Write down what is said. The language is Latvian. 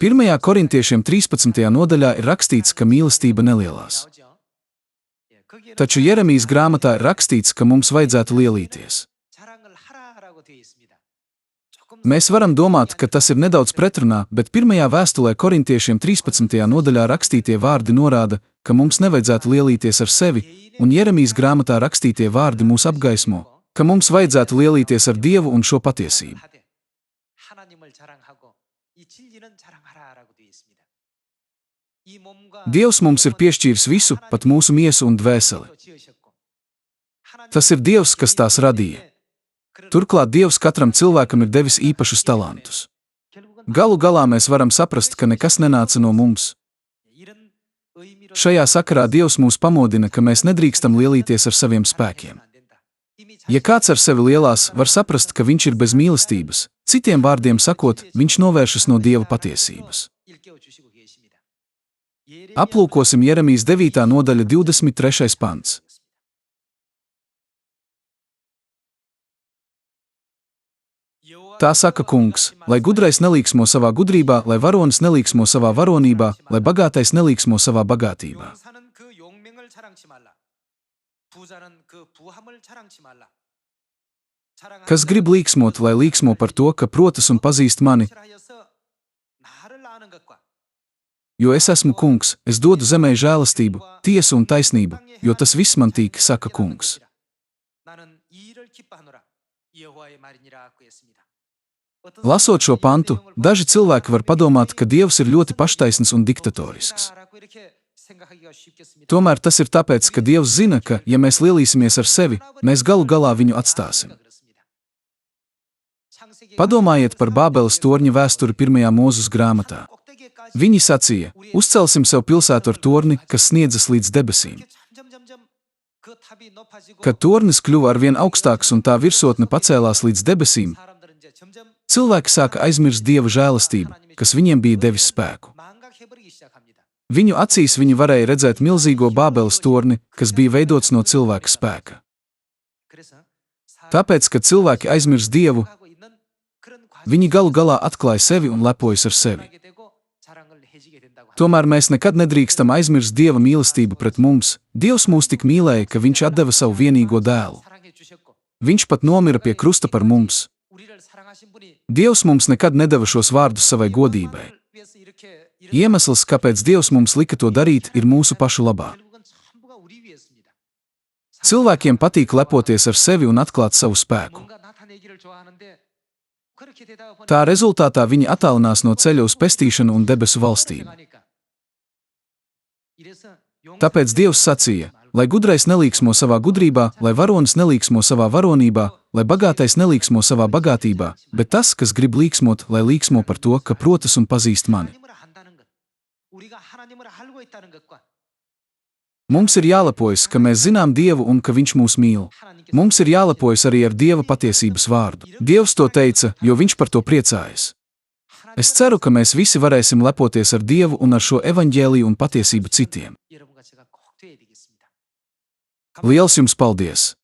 1. korintiešiem 13. nodaļā ir rakstīts, ka mīlestība nelielās. Taču Jeremijas grāmatā ir rakstīts, ka mums vajadzētu lielīties. Mēs varam domāt, ka tas ir nedaudz pretrunā, bet 1. vēstulē korintiešiem 13. nodaļā rakstītie vārdi norāda, ka mums nevajadzētu lielīties ar sevi, un Jeremijas grāmatā rakstītie vārdi mūs apgaismo, ka mums vajadzētu lielīties ar Dievu un šo patiesību. Dievs mums ir piešķīris visu, pat mūsu miesu un dvēseli. Tas ir Dievs, kas tās radīja. Turklāt Dievs katram cilvēkam ir devis īpašus talantus. Galu galā mēs varam saprast, ka nekas nenāca no mums. Šajā sakarā Dievs mūs pamodina, ka mēs nedrīkstam lielīties ar saviem spēkiem. Ja kāds ar sevi lielās, var saprast, ka viņš ir bez mīlestības, citiem vārdiem sakot, viņš novēršas no Dieva patiesības. Aplūkosim Jeremijas 9. nodaļa 23. pants. Tā saka Kungs, lai gudrais nelīksmo savā gudrībā, lai varonis nelīksmo savā varonībā, lai bagātais nelīksmo savā bagātībā. Kas grib līksmot, lai līksmo par to, ka protas un pazīst mani, jo es esmu Kungs, es dodu zemē žēlastību, tiesu un taisnību, jo tas viss man tīk, saka Kungs. Lasot šo pantu, daži cilvēki var padomāt, ka Dievs ir ļoti paštaisns un diktatorisks. Tomēr tas ir tāpēc, ka Dievs zina, ka, ja mēs lielīsimies ar sevi, mēs galu galā viņu atstāsim. Padomājiet par Bābeles torņa vēsturi 1. Mūzes grāmatā. Viņi sacīja, uzcelsim sev pilsētu ar torni, kas sniedzas līdz debesīm. Kad tornis kļuva arvien augstāks un tā virsotne pacēlās līdz debesīm, cilvēki sāka aizmirst Dieva žēlastību, kas viņiem bija devis spēku. Viņu acīs viņi varēja redzēt milzīgo Bābeles torni, kas bija veidots no cilvēka spēka. Tāpēc, kad cilvēki aizmirst Dievu, viņi galu galā atklāja sevi un lepojas ar sevi. Tomēr mēs nekad nedrīkstam aizmirst Dieva mīlestību pret mums. Dievs mūs tik mīlēja, ka viņš atdeva savu vienīgo dēlu. Viņš pat nomira pie krusta par mums. Dievs mums nekad nedeva šos vārdus savai godībai. Iemesls, kāpēc Dievs mums lika to darīt, ir mūsu pašu labā. Cilvēkiem patīk lepoties ar sevi un atklāt savu spēku. Tā rezultātā viņi attālinās no ceļa uz pestīšanu un debesu valstību. Tāpēc Dievs sacīja, lai gudrais nelīksmo savā gudrībā, lai varonis nelīksmo savā varonībā, lai bagātais nelīksmo savā bagātībā, bet tas, kas grib līksmot, lai līksmo par to, ka protas un pazīst mani. Mums ir jālepojas, ka mēs zinām Dievu un ka Viņš mūs mīl. Mums ir jālepojas arī ar Dieva patiesības vārdu. Dievs to teica, jo Viņš par to priecājas. Es ceru, ka mēs visi varēsim lepoties ar Dievu un ar šo evaņģēliju un patiesību citiem. Liels jums paldies!